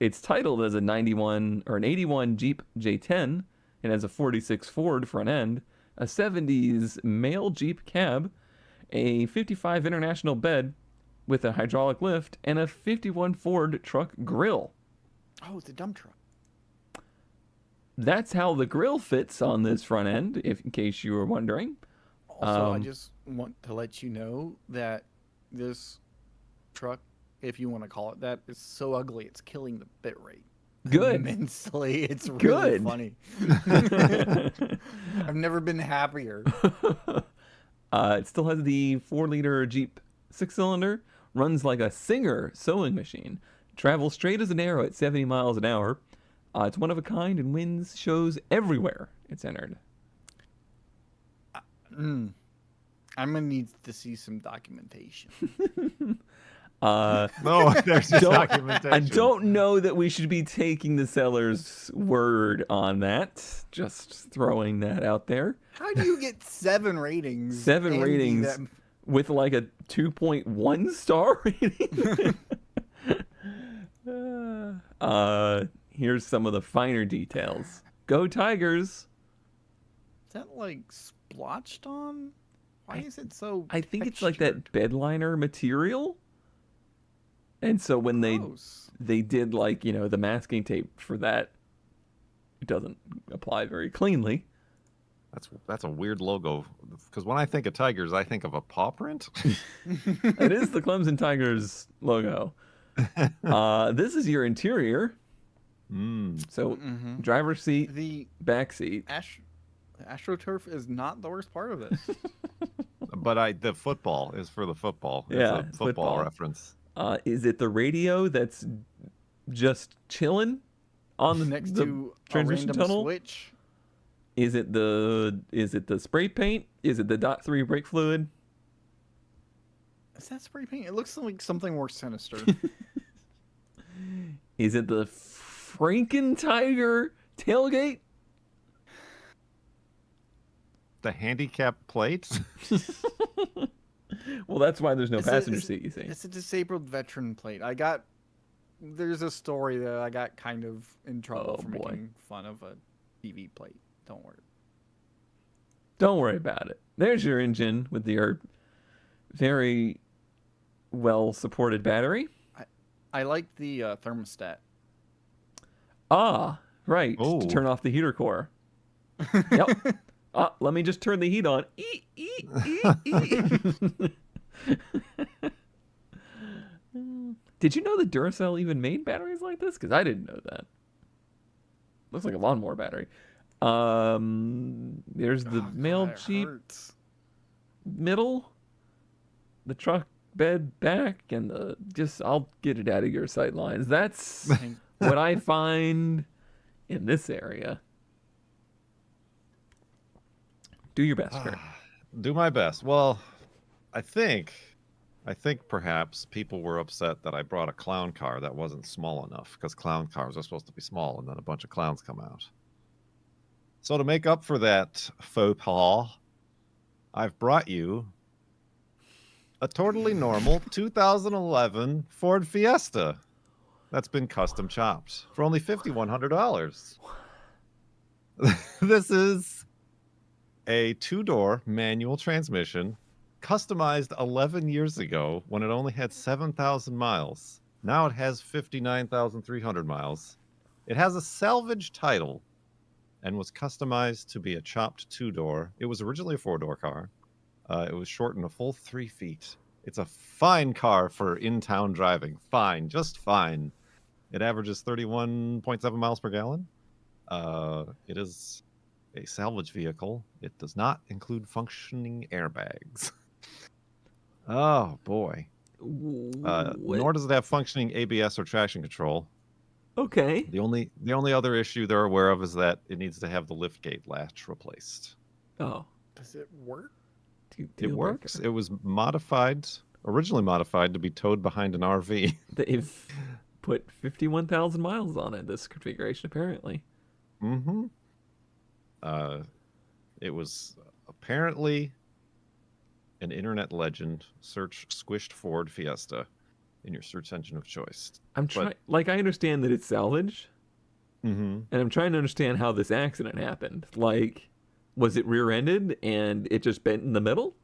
It's titled as a 91 or an 81 Jeep J10. It has a 46 Ford front end, a 70s male Jeep cab, a 55 International bed with a hydraulic lift, and a 51 Ford truck grill. Oh, it's a dump truck. That's how the grill fits on this front end, if in case you were wondering. Also, I just want to let you know that this truck, if you want to call it that, is so ugly it's killing the bit rate. Good. Immensely. It's really Good. funny. I've never been happier. It still has the 4-liter Jeep 6-cylinder, runs like a Singer sewing machine, travels straight as an arrow at 70 miles an hour. It's one of a kind and wins shows everywhere it's entered. I'm gonna need to see some documentation. No, there's just documentation. I don't know that we should be taking the seller's word on that. Just throwing that out there. How do you get 7 ratings? 7 and be ratings that- with like a 2.1 star rating. Here's some of the finer details. Go Tigers! Is that like splotched on? Why is it so? I think it's like that bed liner material. And so when Gross. they did like, the masking tape for that, it doesn't apply very cleanly. That's a weird logo. Because when I think of Tigers, I think of a paw print. It is the Clemson Tigers logo. This is your interior. So driver's seat, The back seat. AstroTurf is not the worst part of this. But the football is for the football. It's Yeah, a football football. reference. Is it the radio that's just chilling on the Next the to a transmission random tunnel? switch. Is it the spray paint? Is it the .3 brake fluid? Is that spray paint? It looks like something more sinister. Is it the Franken Tiger tailgate? The handicap plate. Well, that's why there's no It's a- passenger it's- seat, you see. It's a disabled veteran plate. There's a story that I got kind of in trouble Oh, for boy. making fun of a TV plate. Don't worry. Don't worry about it. There's your engine with your very well supported battery. I like the thermostat. Ah, right. Oh. To turn off the heater core. Yep. Let me just turn the heat on. Did you know that Duracell even made batteries like this? Because I didn't know that. Looks like a lawnmower battery. There's the male God, it Jeep hurts. middle, the truck bed back, and I'll get it out of your sight lines. That's what I find in this area. Do your best, Kurt. Do my best. Well, I think perhaps people were upset that I brought a clown car that wasn't small enough, because clown cars are supposed to be small, and then a bunch of clowns come out. So to make up for that faux pas, I've brought you a totally normal 2011 Ford Fiesta that's been custom chopped for only $5,100. This is a 2-door manual transmission, customized 11 years ago when it only had 7,000 miles. Now it has 59,300 miles. It has a salvage title and was customized to be a chopped 2-door. It was originally a 4-door car. It was shortened a full 3 feet. It's a fine car for in-town driving. Fine, just fine. It averages 31.7 miles per gallon. It is a salvage vehicle. It does not include functioning airbags. Oh boy. Nor does it have functioning ABS or traction control. Okay. The only other issue they're aware of is that it needs to have the liftgate latch replaced. Oh, Does it work? It works. It was originally modified to be towed behind an RV. They've put 51,000 miles on it, this configuration, apparently. Mm-hmm. It was apparently an internet legend. Search squished Ford Fiesta in your search engine of choice. I'm trying. Like, I understand that it's salvage, Mm-hmm. and I'm trying to understand how this accident happened. Like, was it rear-ended and it just bent in the middle?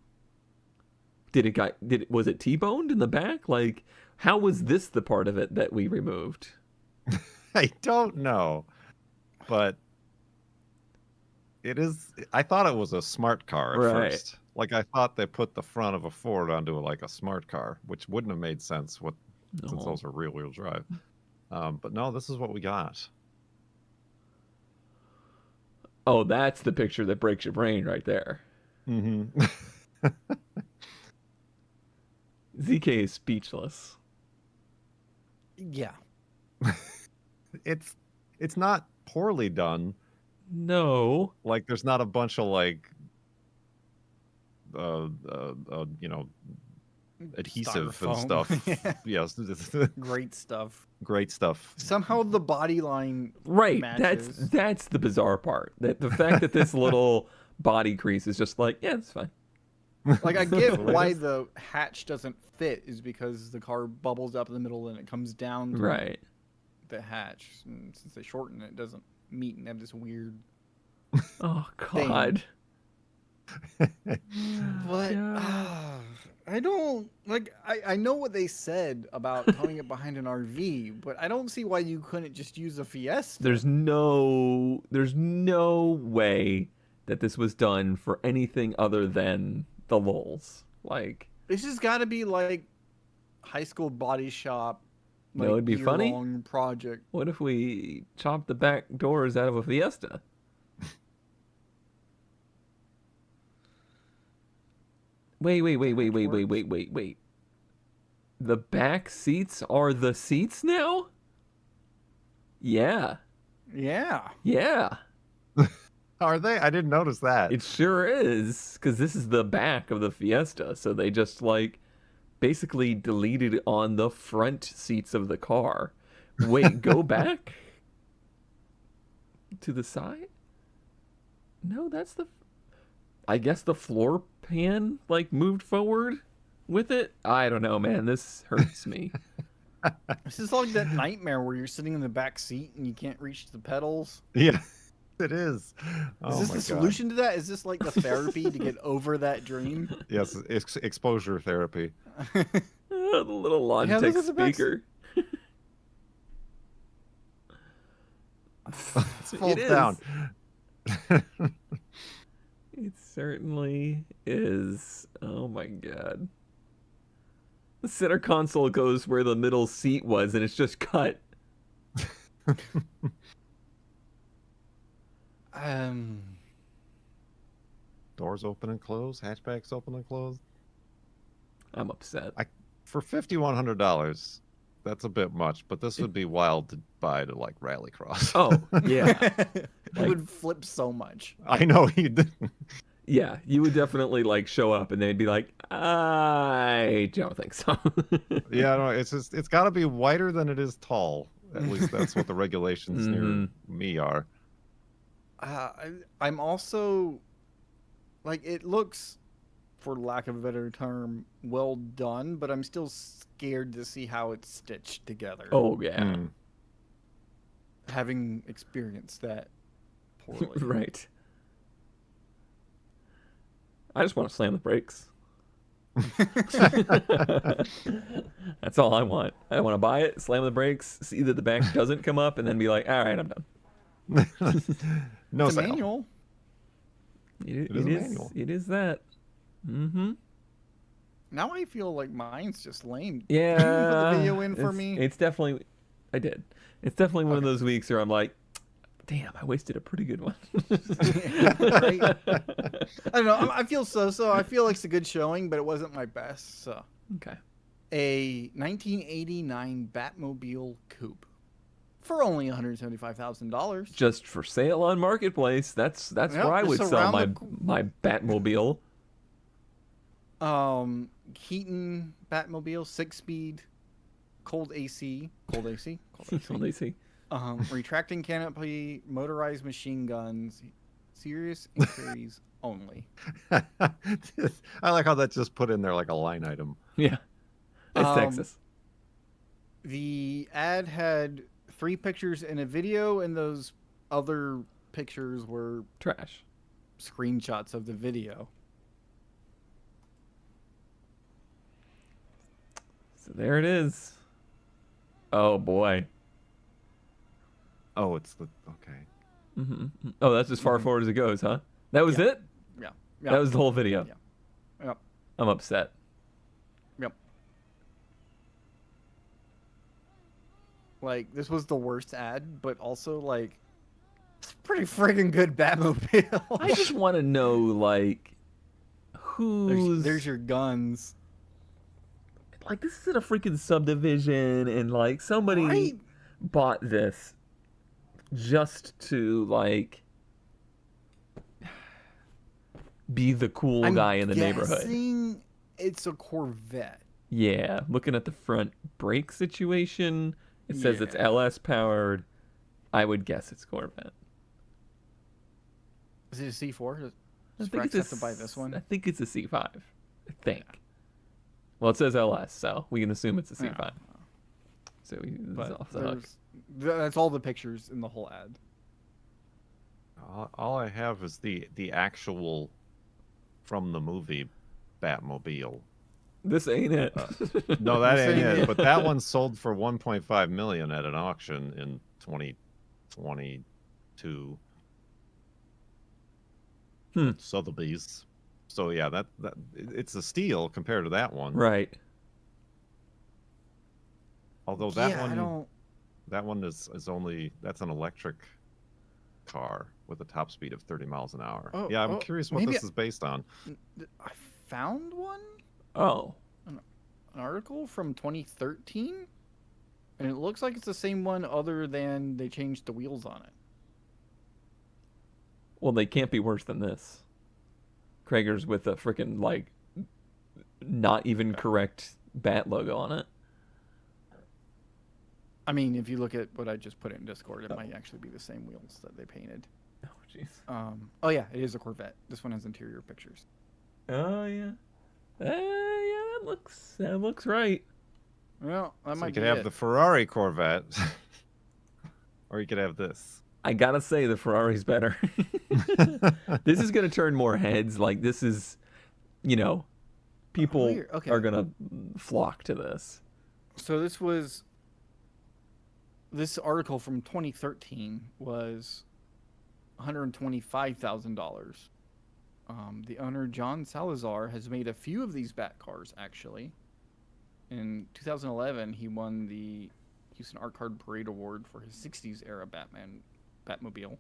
Was it T-boned in the back? Like, how was this the part of it that we removed? I don't know, but it is. I thought it was a smart car at Right. first. Like I thought they put the front of a Ford onto like a smart car, which wouldn't have made sense since No. those are rear-wheel drive. But no, this is what we got. Oh, that's the picture that breaks your brain right there. Mm-hmm. ZK is speechless. Yeah. It's not poorly done. No. Like there's not a bunch of like adhesive and Styrofoam. stuff. Yes. Great stuff. Great stuff. Somehow the body line Right. matches. That's the bizarre part. That the fact that this little body crease is just like, yeah, it's fine. Like I get why the hatch doesn't fit is because the car bubbles up in the middle and it comes down to Right. the hatch. And since they shorten it, it doesn't meet and have this weird. Oh God. But I don't like. I know what they said about towing it behind an RV, but I don't see why you couldn't just use a Fiesta. There's no way that this was done for anything other than the lulz. Like, It's just got to be like high school body shop. No, it'd be funny. Year-long project. what if we chopped the back doors out of a Fiesta? Wait. The back seats are the seats now? Yeah. Yeah. Yeah. Are they? I didn't notice that. It sure is, because this is the back of the Fiesta, so they just, like, basically deleted on the front seats of the car. Wait, go back? To the side? No, that's the... I guess the floor pan, like, moved forward with it? I don't know, man. This hurts me. This is like that nightmare where you're sitting in the back seat and you can't reach the pedals. Yeah, it is. Is this the solution to that? Is this like the therapy to get over that dream? Yes, it's exposure therapy. The little Yeah, Logitech look at the back speaker. It folds is. down. It certainly is. Oh my god. The center console goes where the middle seat was, and it's just cut. Doors open and close. Hatchbacks open and close. I'm upset. For $5,100, that's a bit much. But this would be wild to buy to like rallycross. Oh, yeah. It would flip so much. I know you did. Yeah, you would definitely like show up and they'd be like, I don't think so. Yeah, no, it's got to be wider than it is tall. At least that's what the regulations near me are. I'm also like, it looks, for lack of a better term, well done, but I'm still scared to see how it's stitched together. Oh, yeah. Having experienced that poorly. Right. I just want to slam the brakes. That's all I want. I want to buy it, slam the brakes, see that the back doesn't come up, and then be like, all right, I'm done. No It's a sale. manual. It is a is manual. It is that. Mm-hmm. Now I feel like mine's just lame. Yeah. Can you put the video in for me? It's definitely... I did. It's definitely one of those weeks where I'm like, damn, I wasted a pretty good one. Right? I don't know. I feel so. I feel like it's a good showing, but it wasn't my best. So, Okay. a 1989 Batmobile coupe for only $175,000. Just for sale on Marketplace. That's Yep, where I would just sell around my Batmobile. Keaton Batmobile, 6-speed, cold AC. What do they see? Retracting canopy, motorized machine guns, serious inquiries only. I like how that's just put in there like a line item. Yeah. It's Texas. The ad had 3 pictures and a video, and those other pictures were Trash. screenshots of the video. So there it is. Oh boy. Oh, it's the okay. Mm-hmm. Oh, that's as far forward as it goes, huh? That was it? Yeah. That was the whole video. Yeah. Yep. I'm upset. Yep. Like, this was the worst ad, but also, like, it's a pretty friggin' good Batmobile. I just want to know, like, who's... There's your guns. Like, this is in a freaking subdivision, and, like, somebody bought this just to, like, be the cool guy in the neighborhood. It's a Corvette. Yeah, looking at the front brake situation, it says it's LS powered. I would guess it's Corvette. Is it a C4? I Does think Rex it's have to buy this one? I think it's a C5. I think. Well, it says LS, so we can assume it's a C5. Yeah. So he's But off the hook. that's all the pictures in the whole ad. All I have is the actual from the movie Batmobile. This ain't it. No, that This ain't ain't it. it. But that one sold for 1.5 million at an auction in 2022. Sotheby's. So yeah, that it's a steal compared to that one. Right. Although that Yeah, one, I don't. that one is only that's an electric car with a top speed of 30 miles an hour. Oh, Yeah, I'm curious what maybe this is based on. I found one, Oh. an article from 2013, and it looks like it's the same one, other than they changed the wheels on it. Well, they can't be worse than this. Krager's with a freaking, like, not even correct bat logo on it. I mean, if you look at what I just put in Discord, it might actually be the same wheels that they painted. Oh, jeez. Oh yeah, it is a Corvette. This one has interior pictures. Oh, yeah. Yeah, that looks right. Well, that So might you be could have it. the Ferrari Corvette, or you could have this. I gotta say, the Ferrari's better. This is gonna turn more heads. Like, this is, people Okay. are gonna flock to this. So this article from 2013 was $125,000. The owner, John Salazar, has made a few of these Bat cars, actually. In 2011, he won the Houston Art Card Parade Award for his 60s era Batmobile,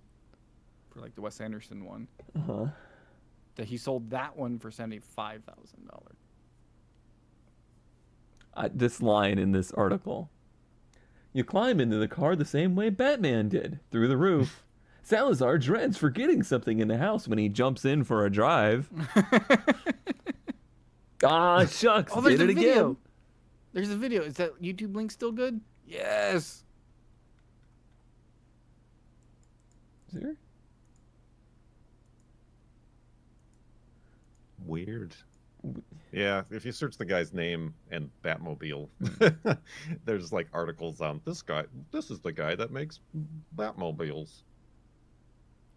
for like the Wes Anderson one. Uh-huh. That he sold that one for $75,000. This line in this article. You climb into the car the same way Batman did, through the roof. Salazar dreads forgetting something in the house when he jumps in for a drive. Ah, shucks, Oh, there's did a it video. again. There's a video. Is that YouTube link still good? Yes. Is there? Weird. Yeah, if you search the guy's name and Batmobile, there's like articles on this guy. This is the guy that makes Batmobiles.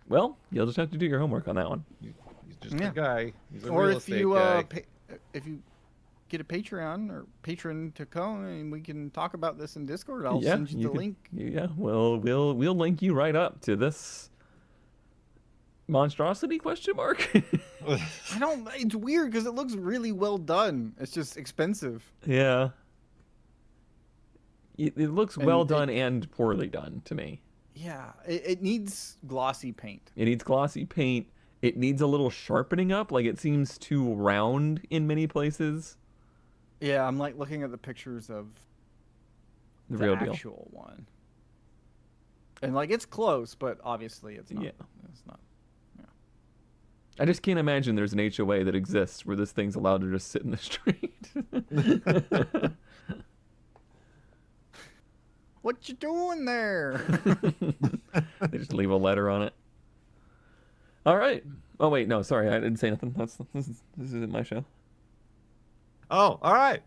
Well, you'll just have to do your homework on that one. He's just Yeah. a guy. He's a Or real if estate you guy. if you get a Patreon or patron to come and we can talk about this in Discord, I'll Yeah, send you the can- link. Yeah, well, we'll link you right up to this monstrosity question mark. I don't. It's weird because it looks really well done. It's just expensive. Yeah. It looks And well it- done and poorly done to me. Yeah, it needs glossy paint. It needs glossy paint. It needs a little sharpening up. Like, it seems too round in many places. Yeah, I'm like looking at the pictures of The the real deal. actual one, and like it's close, but obviously it's not. Yeah. It's not. I just can't imagine there's an HOA that exists where this thing's allowed to just sit in the street. What you doing there? They just leave a letter on it. All right. Oh wait, no, sorry, I didn't say nothing. This isn't my show. Oh, all right.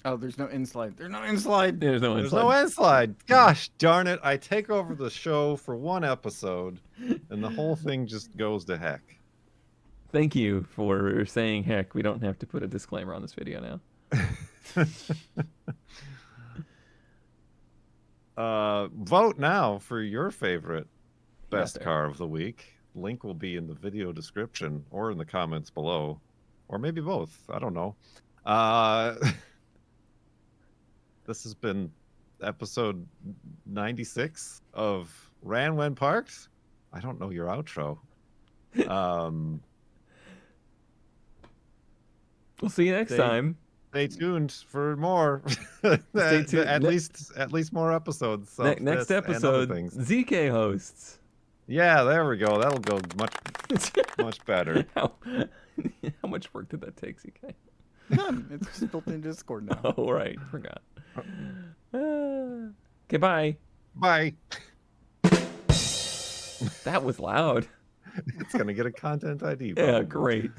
Oh, there's no in-slide. There's no in-slide. There's no There's insight. no end slide. Gosh darn it. I take over the show for one episode, and the whole thing just goes to heck. Thank you for saying heck. We don't have to put a disclaimer on this video now. Vote now for your favorite best there. car of the week. Link will be in the video description or in the comments below, or maybe both. I don't know. This has been episode 96 of Ran When Parked. I don't know your outro. We'll see you next time. Stay tuned for more. Stay tuned. At least more episodes. Of Next this and other episode, things. ZK hosts. Yeah, there we go. That'll go much better. How much work did that take, ZK? None. It's just built in Discord now. Oh, right. Forgot. Okay, bye. Bye. That was loud. It's gonna get a content ID. Yeah, probably. great.